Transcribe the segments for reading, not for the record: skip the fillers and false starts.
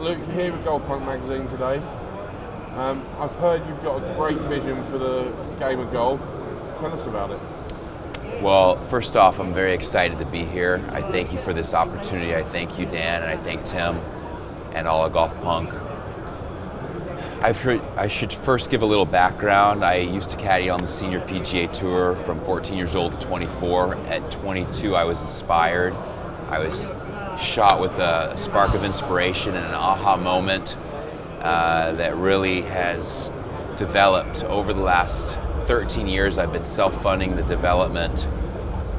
Luke, you're here with Golf Punk magazine today. I've heard you've got a great vision for the game of golf. Tell us about it. Well, first off, I'm very excited to be here. I thank you for this opportunity. I thank you, Dan, and I thank Tim and all of Golf Punk. I should first give a little background. I used to caddy on the senior PGA Tour from 14 years old to 24. At 22, I was inspired. I was shot with a spark of inspiration and an aha moment that really has developed over the last 13 years. I've been self-funding the development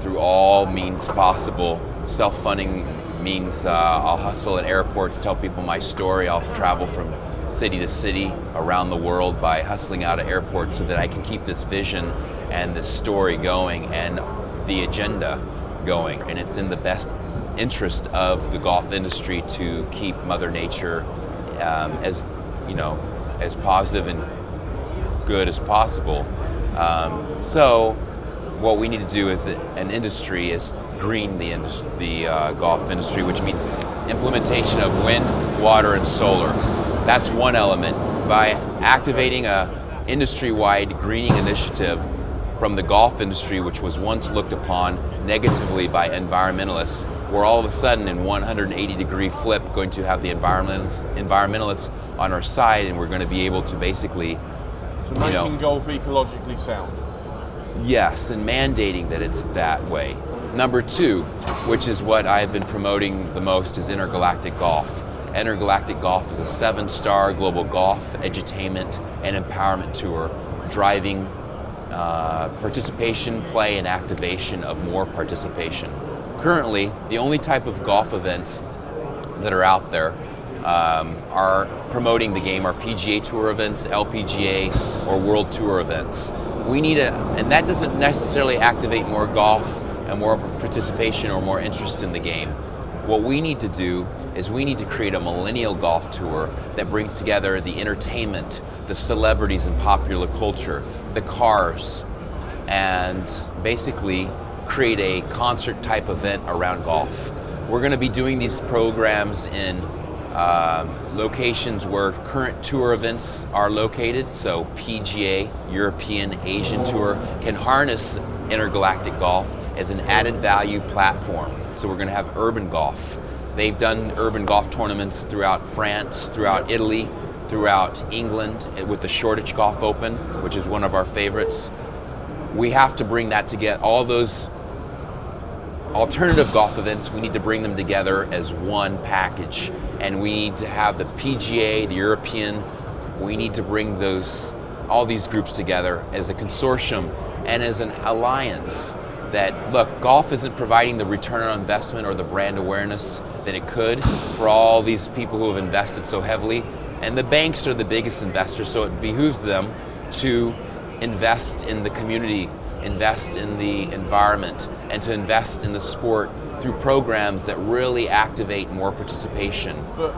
through all means possible. Self-funding means I'll hustle at airports, tell people my story. I'll travel from city to city around the world by hustling out of airports so that I can keep this vision and this story going and the agenda going. And it's in the best interest of the golf industry to keep Mother Nature as positive and good as possible. So what we need to do as an industry is green the golf industry, which means implementation of wind, water, and solar. That's one element. By activating a industry-wide greening initiative from the golf industry, which was once looked upon negatively by environmentalists, we're all of a sudden in 180-degree flip going to have the environmentalists on our side, and we're going to be able to basically making golf ecologically sound. Yes, and mandating that it's that way. Number two, which is what I've been promoting the most, is Intergalactic Golf. Intergalactic Golf is a 7-star global golf, edutainment, and empowerment tour, driving participation, play, and activation of more participation. Currently, the only type of golf events that are out there are promoting the game are PGA Tour events, LPGA, or World Tour events. We need and that doesn't necessarily activate more golf and more participation or more interest in the game. What we need to do is we need to create a millennial golf tour that brings together the entertainment, the celebrities in popular culture, the cars, and basically create a concert type event around golf. We're going to be doing these programs in locations where current tour events are located, so PGA, European, Asian Tour can harness Intergalactic Golf as an added value platform. So we're going to have urban golf. They've done urban golf tournaments throughout France, throughout Italy, throughout England with the Shoreditch Golf Open, which is one of our favorites. We have to bring that together. All those alternative golf events, we need to bring them together as one package. And we need to have the PGA, the European, we need to bring all these groups together as a consortium and as an alliance. That, look, golf isn't providing the return on investment or the brand awareness that it could for all these people who have invested so heavily. And the banks are the biggest investors, so it behooves them to invest in the community, invest in the environment, and to invest in the sport through programs that really activate more participation. But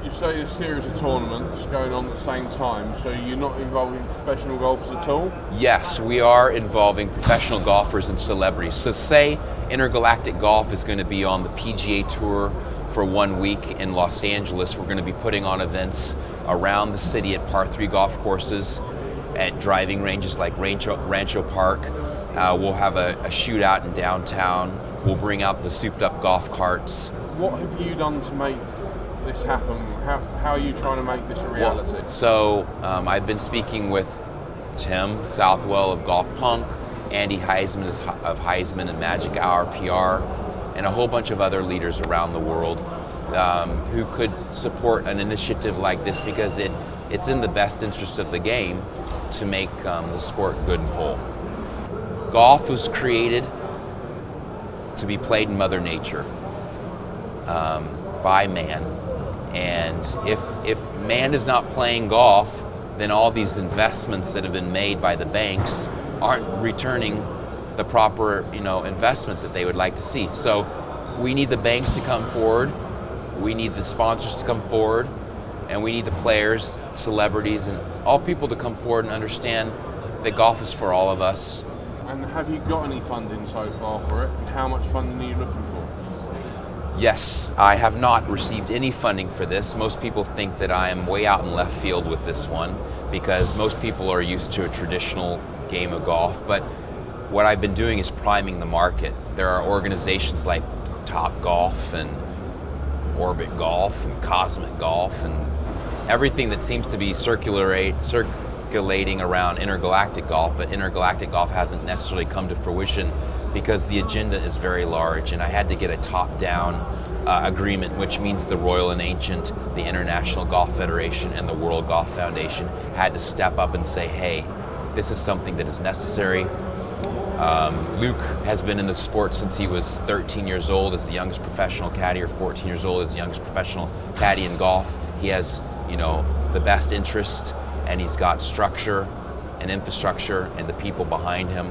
you say a series of tournaments going on at the same time, so you're not involving professional golfers at all? Yes, we are involving professional golfers and celebrities. So say Intergalactic Golf is going to be on the PGA Tour for 1 week in Los Angeles. We're going to be putting on events around the city at par 3 golf courses, at driving ranges like Rancho Park. We'll have a shootout in downtown. We'll bring out the souped up golf carts. What have you done to make this happen? How are you trying to make this a reality? Well, so I've been speaking with Tim Southwell of Golf Punk, Andy Heisman of Heisman and Magic Hour PR, and a whole bunch of other leaders around the world who could support an initiative like this, because it's in the best interest of the game to make the sport good and whole. Golf was created to be played in Mother Nature by man. And if man is not playing golf, then all these investments that have been made by the banks aren't returning the proper investment that they would like to see. So we need the banks to come forward, we need the sponsors to come forward, and we need the players, celebrities, and all people to come forward and understand that golf is for all of us. And have you got any funding so far for it? And how much funding are you looking for? Yes, I have not received any funding for this. Most people think that I am way out in left field with this one because most people are used to a traditional game of golf, but what I've been doing is priming the market. There are organizations like Top Golf and Orbit Golf and Cosmic Golf and everything that seems to be circulating around Intergalactic Golf, but Intergalactic Golf hasn't necessarily come to fruition because the agenda is very large, and I had to get a top-down agreement, which means the Royal and Ancient, the International Golf Federation, and the World Golf Foundation had to step up and say, hey, this is something that is necessary. Luke has been in the sport since he was 13 years old as the youngest professional caddy, or 14 years old as the youngest professional caddy in golf. He has, the best interest, and he's got structure and infrastructure and the people behind him.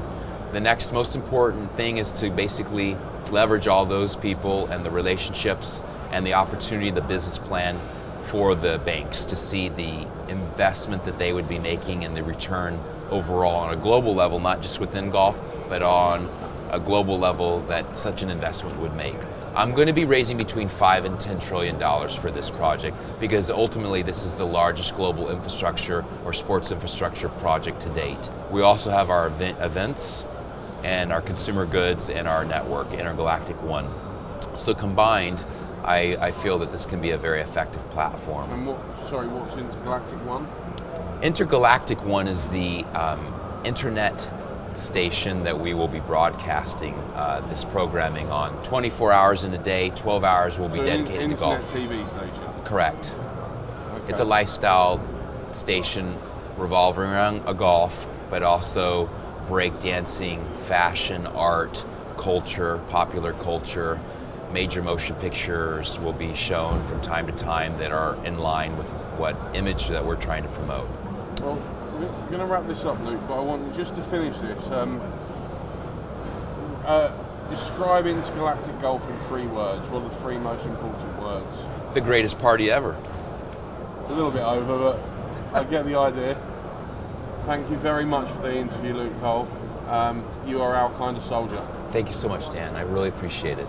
The next most important thing is to basically leverage all those people and the relationships and the opportunity, the business plan for the banks to see the investment that they would be making and the return overall on a global level, not just within golf, but on a global level that such an investment would make. I'm going to be raising between $5 and $10 trillion for this project because ultimately this is the largest global infrastructure or sports infrastructure project to date. We also have our events and our consumer goods and our network, Intergalactic One. So combined, I feel that this can be a very effective platform. And what's Intergalactic One? Intergalactic One is the internet station that we will be broadcasting this programming on. 24 hours in a day, 12 hours will be dedicated to golf. Internet TV station? Correct. Okay. It's a lifestyle station revolving around a golf, but also breakdancing, fashion, art, culture, popular culture, major motion pictures will be shown from time to time that are in line with what image that we're trying to promote. Well, we're going to wrap this up, Luke, but I want just to finish this. Describe Intergalactic Golf in 3 words. What are the 3 most important words? The greatest party ever. A little bit over, but I get the idea. Thank you very much for the interview, Luke Kohl. You are our kind of soldier. Thank you so much, Dan. I really appreciate it.